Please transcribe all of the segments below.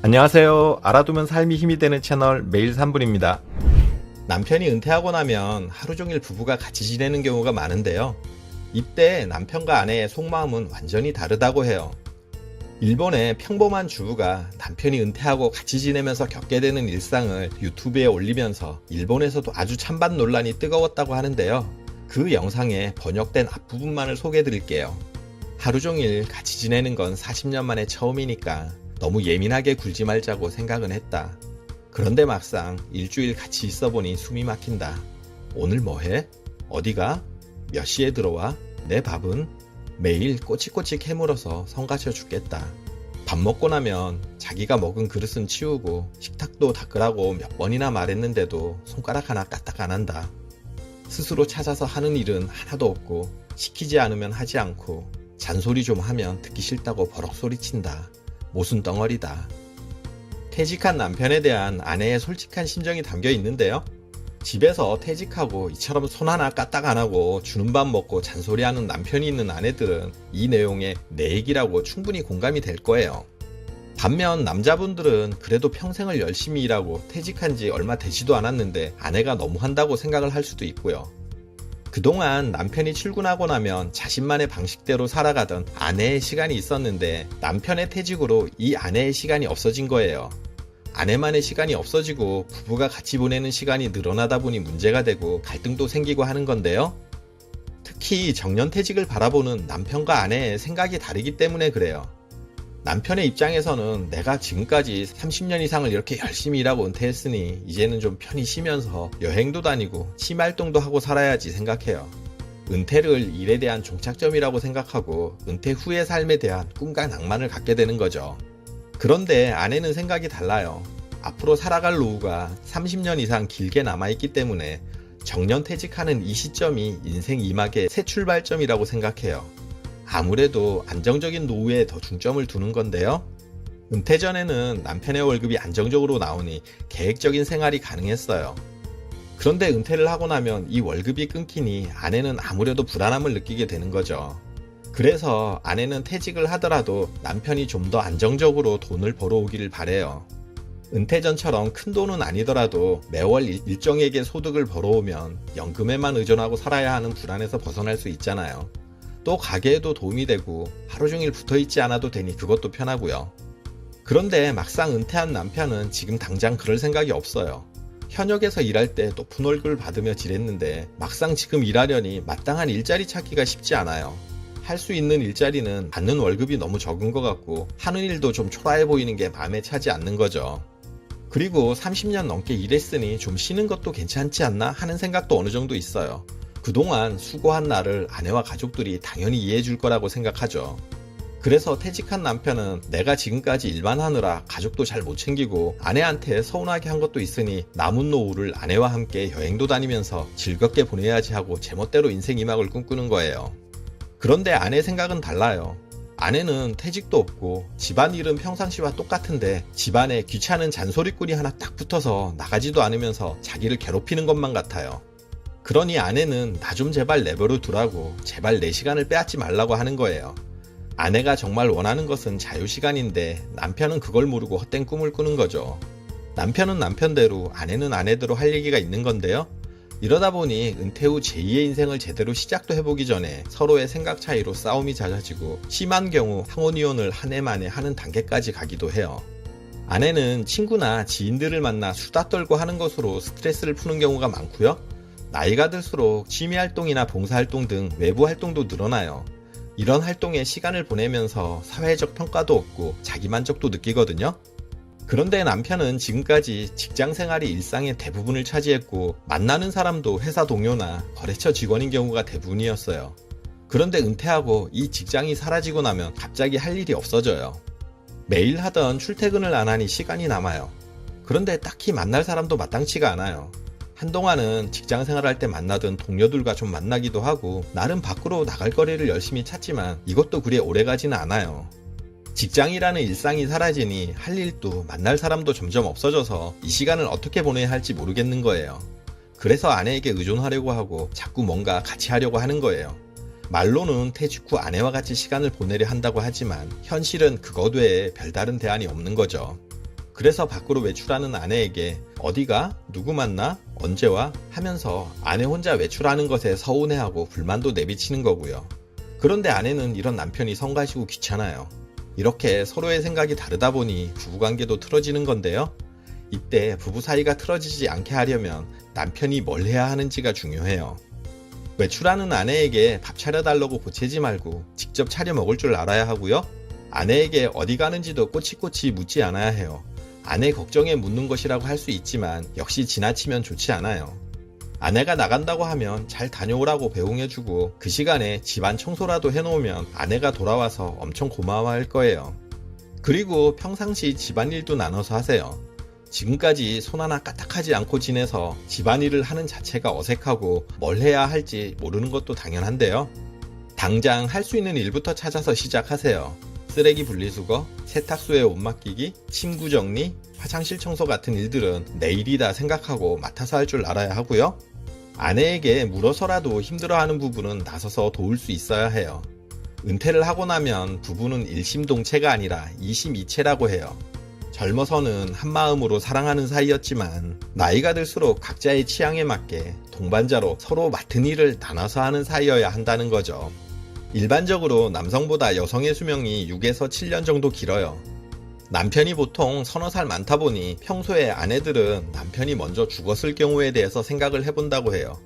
안녕하세요. 알아두면 삶이 힘이 되는 채널 매일 3분입니다. 남편이 은퇴하고 나면 하루 종일 부부가 같이 지내는 경우가 많은데요. 이때 남편과 아내의 속마음은 완전히 다르다고 해요. 일본의 평범한 주부가 남편이 은퇴하고 같이 지내면서 겪게 되는 일상을 유튜브에 올리면서 일본에서도 아주 찬반 논란이 뜨거웠다고 하는데요. 그 영상의 번역된 앞부분만을 소개해 드릴게요. 하루 종일 같이 지내는 건 40년 만에 처음이니까 너무 예민하게 굴지 말자고 생각은 했다. 그런데 막상 일주일 같이 있어 보니 숨이 막힌다. 오늘 뭐 해? 어디가? 몇 시에 들어와? 내 밥은? 매일 꼬치꼬치 캐물어서 성가셔 죽겠다. 밥 먹고 나면 자기가 먹은 그릇은 치우고 식탁도 닦으라고 몇 번이나 말했는데도 손가락 하나 까딱 안 한다. 스스로 찾아서 하는 일은 하나도 없고 시키지 않으면 하지 않고 잔소리 좀 하면 듣기 싫다고 버럭 소리친다. 모순 덩어리다. 퇴직한 남편에 대한 아내의 솔직한 심정이 담겨 있는데요. 집에서 퇴직하고 이처럼 손 하나 까딱 안 하고 주는 밥 먹고 잔소리하는 남편이 있는 아내들은 이 내용에 내 얘기라고 충분히 공감이 될 거예요. 반면 남자분들은 그래도 평생을 열심히 일하고 퇴직한 지 얼마 되지도 않았는데 아내가 너무 한다고 생각을 할 수도 있고요. 그동안 남편이 출근하고 나면 자신만의 방식대로 살아가던 아내의 시간이 있었는데 남편의 퇴직으로 이 아내의 시간이 없어진 거예요. 아내만의 시간이 없어지고 부부가 같이 보내는 시간이 늘어나다 보니 문제가 되고 갈등도 생기고 하는 건데요. 특히 정년퇴직을 바라보는 남편과 아내의 생각이 다르기 때문에 그래요. 남편의 입장에서는 내가 지금까지 30년 이상을 이렇게 열심히 일하고 은퇴했으니 이제는 좀 편히 쉬면서 여행도 다니고 취미활동도 하고 살아야지 생각해요. 은퇴를 일에 대한 종착점이라고 생각하고 은퇴 후의 삶에 대한 꿈과 낭만을 갖게 되는 거죠. 그런데 아내는 생각이 달라요. 앞으로 살아갈 노후가 30년 이상 길게 남아있기 때문에 정년퇴직하는 이 시점이 인생 2막의 새 출발점이라고 생각해요. 아무래도 안정적인 노후에 더 중점을 두는 건데요. 은퇴 전에는 남편의 월급이 안정적으로 나오니 계획적인 생활이 가능했어요. 그런데 은퇴를 하고 나면 이 월급이 끊기니 아내는 아무래도 불안함을 느끼게 되는 거죠. 그래서 아내는 퇴직을 하더라도 남편이 좀 더 안정적으로 돈을 벌어오기를 바래요. 은퇴 전처럼 큰 돈은 아니더라도 매월 일정액의 소득을 벌어오면 연금에만 의존하고 살아야 하는 불안에서 벗어날 수 있잖아요. 또 가게에도 도움이 되고 하루 종일 붙어있지 않아도 되니 그것도 편하고요. 그런데 막상 은퇴한 남편은 지금 당장 그럴 생각이 없어요. 현역에서 일할 때 높은 월급을 받으며 지냈는데 막상 지금 일하려니 마땅한 일자리 찾기가 쉽지 않아요. 할 수 있는 일자리는 받는 월급이 너무 적은 것 같고 하는 일도 좀 초라해 보이는 게 마음에 차지 않는 거죠. 그리고 30년 넘게 일했으니 좀 쉬는 것도 괜찮지 않나 하는 생각도 어느 정도 있어요. 그동안 수고한 나를 아내와 가족들이 당연히 이해해 줄 거라고 생각하죠. 그래서 퇴직한 남편은 내가 지금까지 일만 하느라 가족도 잘 못 챙기고 아내한테 서운하게 한 것도 있으니 남은 노후를 아내와 함께 여행도 다니면서 즐겁게 보내야지 하고 제멋대로 인생 2막을 꿈꾸는 거예요. 그런데 아내 생각은 달라요. 아내는 퇴직도 없고 집안일은 평상시와 똑같은데 집안에 귀찮은 잔소리꾼이 하나 딱 붙어서 나가지도 않으면서 자기를 괴롭히는 것만 같아요. 그러니 아내는 나 좀 제발 내버려 두라고 제발 내 시간을 빼앗지 말라고 하는 거예요. 아내가 정말 원하는 것은 자유시간인데 남편은 그걸 모르고 헛된 꿈을 꾸는 거죠. 남편은 남편대로 아내는 아내대로 할 얘기가 있는 건데요. 이러다 보니 은퇴 후 제2의 인생을 제대로 시작도 해보기 전에 서로의 생각 차이로 싸움이 잦아지고 심한 경우 항혼이혼을 한 해 만에 하는 단계까지 가기도 해요. 아내는 친구나 지인들을 만나 수다 떨고 하는 것으로 스트레스를 푸는 경우가 많고요. 나이가 들수록 취미활동이나 봉사활동 등 외부 활동도 늘어나요. 이런 활동에 시간을 보내면서 사회적 평가도 얻고 자기만족도 느끼거든요. 그런데 남편은 지금까지 직장 생활이 일상의 대부분을 차지했고 만나는 사람도 회사 동료나 거래처 직원인 경우가 대부분이었어요. 그런데 은퇴하고 이 직장이 사라지고 나면 갑자기 할 일이 없어져요. 매일 하던 출퇴근을 안 하니 시간이 남아요. 그런데 딱히 만날 사람도 마땅치가 않아요. 한동안은 직장 생활할 때 만나던 동료들과 좀 만나기도 하고 나름 밖으로 나갈 거리를 열심히 찾지만 이것도 그리 오래가지는 않아요. 직장이라는 일상이 사라지니 할 일도 만날 사람도 점점 없어져서 이 시간을 어떻게 보내야 할지 모르겠는 거예요. 그래서 아내에게 의존하려고 하고 자꾸 뭔가 같이 하려고 하는 거예요. 말로는 퇴직 후 아내와 같이 시간을 보내려 한다고 하지만 현실은 그것 외에 별다른 대안이 없는 거죠. 그래서 밖으로 외출하는 아내에게 어디가? 누구 만나? 언제 와? 하면서 아내 혼자 외출하는 것에 서운해하고 불만도 내비치는 거고요. 그런데 아내는 이런 남편이 성가시고 귀찮아요. 이렇게 서로의 생각이 다르다 보니 부부관계도 틀어지는 건데요. 이때 부부 사이가 틀어지지 않게 하려면 남편이 뭘 해야 하는지가 중요해요. 외출하는 아내에게 밥 차려달라고 보채지 말고 직접 차려 먹을 줄 알아야 하고요. 아내에게 어디 가는지도 꼬치꼬치 묻지 않아야 해요. 아내 걱정에 묻는 것이라고 할 수 있지만 역시 지나치면 좋지 않아요. 아내가 나간다고 하면 잘 다녀오라고 배웅해주고 그 시간에 집안 청소라도 해놓으면 아내가 돌아와서 엄청 고마워할 거예요. 그리고 평상시 집안일도 나눠서 하세요. 지금까지 손 하나 까딱하지 않고 지내서 집안일을 하는 자체가 어색하고 뭘 해야 할지 모르는 것도 당연한데요. 당장 할 수 있는 일부터 찾아서 시작하세요. 쓰레기 분리수거, 세탁소에 옷 맡기기, 침구 정리, 화장실 청소 같은 일들은 내일이다 생각하고 맡아서 할 줄 알아야 하고요. 아내에게 물어서라도 힘들어하는 부분은 나서서 도울 수 있어야 해요. 은퇴를 하고 나면 부부는 일심동체가 아니라 이심이체라고 해요. 젊어서는 한마음으로 사랑하는 사이였지만 나이가 들수록 각자의 취향에 맞게 동반자로 서로 맡은 일을 나눠서 하는 사이여야 한다는 거죠. 일반적으로 남성보다 여성의 수명이 6에서 7년 정도 길어요. 남편이 보통 서너 살 많다 보니 평소에 아내들은 남편이 먼저 죽었을 경우에 대해서 생각을 해본다고 해요.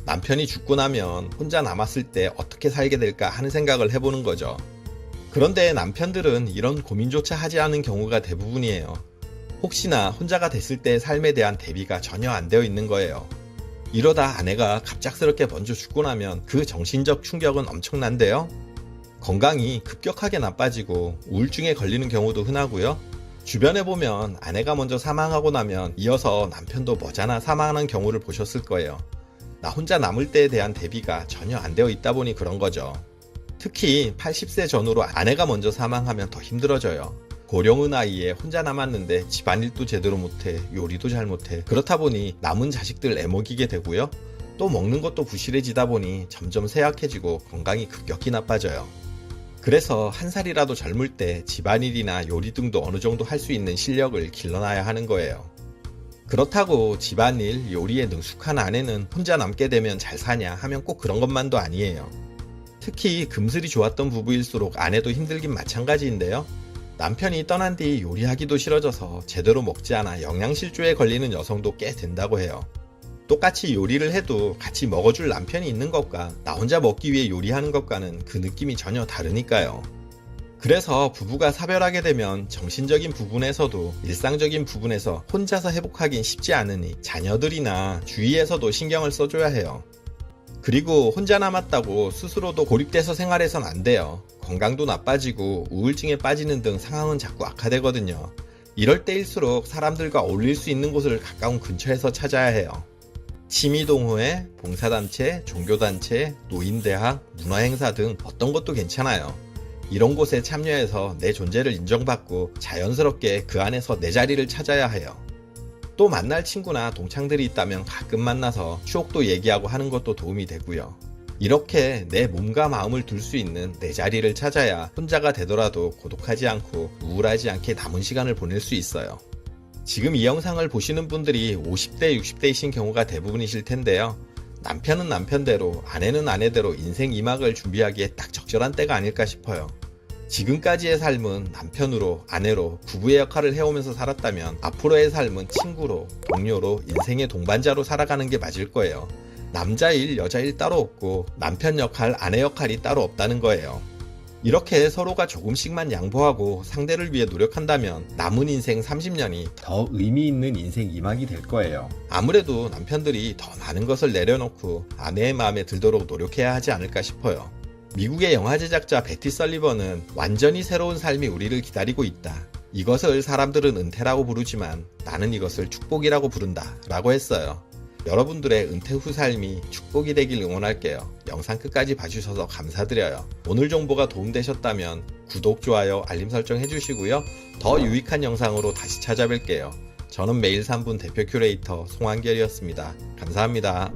남편이 죽고 나면 혼자 남았을 때 어떻게 살게 될까 하는 생각을 해보는 거죠. 그런데 남편들은 이런 고민조차 하지 않은 경우가 대부분이에요. 혹시나 혼자가 됐을 때의 삶에 대한 대비가 전혀 안 되어 있는 거예요. 이러다 아내가 갑작스럽게 먼저 죽고 나면 그 정신적 충격은 엄청난데요. 건강이 급격하게 나빠지고 우울증에 걸리는 경우도 흔하고요. 주변에 보면 아내가 먼저 사망하고 나면 이어서 남편도 머지않아 사망하는 경우를 보셨을 거예요. 나 혼자 남을 때에 대한 대비가 전혀 안 되어 있다 보니 그런 거죠. 특히 80세 전후로 아내가 먼저 사망하면 더 힘들어져요. 고령의 나이에 혼자 남았는데 집안일도 제대로 못해, 요리도 잘 못해. 그렇다 보니 남은 자식들 애먹이게 되고요. 또 먹는 것도 부실해지다 보니 점점 쇠약해지고 건강이 급격히 나빠져요. 그래서 한 살이라도 젊을 때 집안일이나 요리 등도 어느 정도 할 수 있는 실력을 길러놔야 하는 거예요. 그렇다고 집안일, 요리에 능숙한 아내는 혼자 남게 되면 잘 사냐 하면 꼭 그런 것만도 아니에요. 특히 금슬이 좋았던 부부일수록 아내도 힘들긴 마찬가지인데요. 남편이 떠난 뒤 요리하기도 싫어져서 제대로 먹지 않아 영양실조에 걸리는 여성도 꽤 된다고 해요. 똑같이 요리를 해도 같이 먹어줄 남편이 있는 것과 나 혼자 먹기 위해 요리하는 것과는 그 느낌이 전혀 다르니까요. 그래서 부부가 사별하게 되면 정신적인 부분에서도 일상적인 부분에서 혼자서 회복하긴 쉽지 않으니 자녀들이나 주위에서도 신경을 써줘야 해요. 그리고 혼자 남았다고 스스로도 고립돼서 생활해선 안 돼요. 건강도 나빠지고 우울증에 빠지는 등 상황은 자꾸 악화되거든요. 이럴 때일수록 사람들과 어울릴 수 있는 곳을 가까운 근처에서 찾아야 해요. 취미동호회, 봉사단체, 종교단체, 노인대학, 문화행사 등 어떤 것도 괜찮아요. 이런 곳에 참여해서 내 존재를 인정받고 자연스럽게 그 안에서 내 자리를 찾아야 해요. 또 만날 친구나 동창들이 있다면 가끔 만나서 추억도 얘기하고 하는 것도 도움이 되고요. 이렇게 내 몸과 마음을 둘 수 있는 내 자리를 찾아야 혼자가 되더라도 고독하지 않고 우울하지 않게 남은 시간을 보낼 수 있어요. 지금 이 영상을 보시는 분들이 50대, 60대이신 경우가 대부분이실 텐데요. 남편은 남편대로, 아내는 아내대로 인생 2막을 준비하기에 딱 적절한 때가 아닐까 싶어요. 지금까지의 삶은 남편으로, 아내로, 부부의 역할을 해오면서 살았다면 앞으로의 삶은 친구로, 동료로, 인생의 동반자로 살아가는 게 맞을 거예요. 남자 일, 여자 일 따로 없고 남편 역할, 아내 역할이 따로 없다는 거예요. 이렇게 서로가 조금씩만 양보하고 상대를 위해 노력한다면 남은 인생 30년이 더 의미 있는 인생 2막이 될 거예요. 아무래도 남편들이 더 많은 것을 내려놓고 아내의 마음에 들도록 노력해야 하지 않을까 싶어요. 미국의 영화 제작자 베티 설리번은 완전히 새로운 삶이 우리를 기다리고 있다. 이것을 사람들은 은퇴라고 부르지만 나는 이것을 축복이라고 부른다 라고 했어요. 여러분들의 은퇴 후 삶이 축복이 되길 응원할게요. 영상 끝까지 봐주셔서 감사드려요. 오늘 정보가 도움되셨다면 구독, 좋아요, 알림 설정 해주시고요. 더 유익한 영상으로 다시 찾아뵐게요. 저는 매일 3분 대표 큐레이터 송한결이었습니다. 감사합니다.